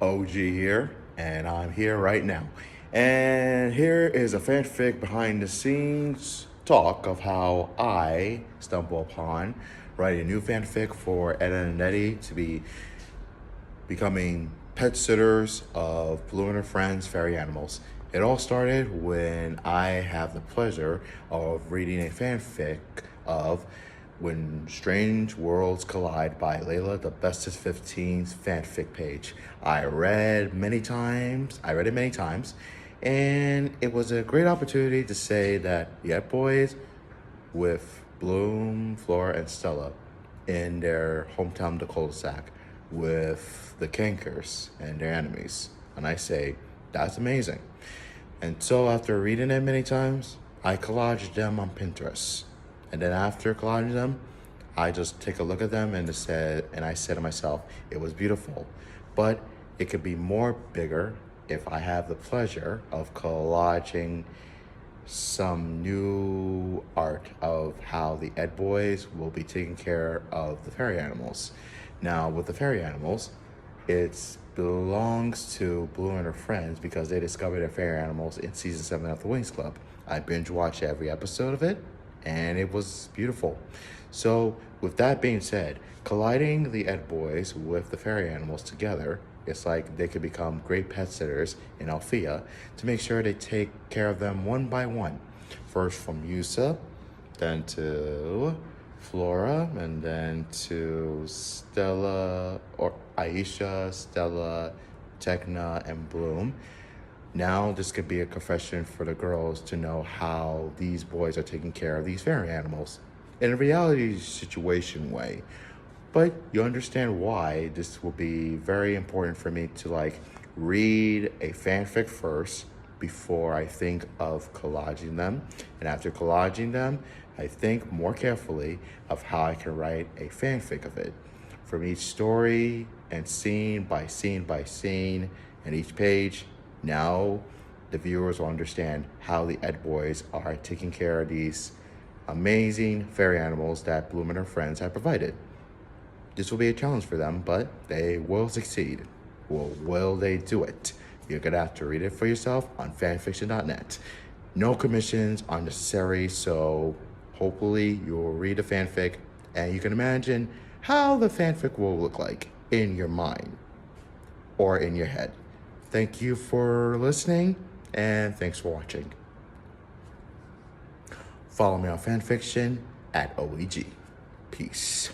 OG here, and I'm here right now. And here is a fanfic behind the scenes talk of how I stumble upon writing a new fanfic for Ed and Eddie to be becoming pet sitters of Blue and her friends' fairy animals. It all started when I have the pleasure of reading a fanfic of When Strange Worlds Collide by Layla, the Bestest 15's fanfic page. I read it many times, and it was a great opportunity to say that the Ed Boys with Bloom, Flora, and Stella in their hometown, the cul-de-sac, with the Cankers and their enemies. And I say, that's amazing. And so after reading it many times, I collaged them on Pinterest. And then after collaging them, I just take a look at them and I said to myself, it was beautiful. But it could be more bigger if I have the pleasure of collaging some new art of how the Ed Boys will be taking care of the fairy animals. Now, with the fairy animals, it belongs to Blue and her friends because they discovered their fairy animals in season 7 of the Winx Club. I binge watched every episode of it, and it was beautiful. So, with that being said, colliding the Ed Boys with the fairy animals together, it's like they could become great pet sitters in Althea to make sure they take care of them one by one. First from Yusa, then to Flora, and then to Stella, or Aisha, Stella, Techna, and Bloom. Now this could be a confession for the girls to know how these boys are taking care of these fairy animals in a reality situation way. But you understand why this will be very important for me to read a fanfic first before I think of collaging them. And after collaging them, I think more carefully of how I can write a fanfic of it. From each story and scene by scene by scene and each page, now the viewers will understand how the Ed Boys are taking care of these amazing fairy animals that Bloom and her friends have provided. This will be a challenge for them, but they will succeed. Well, will they do it? You're gonna have to read it for yourself on fanfiction.net. No commissions are necessary, so hopefully you'll read the fanfic and you can imagine how the fanfic will look like in your mind or in your head. Thank you for listening and thanks for watching. Follow me on fanfiction at OEG. Peace.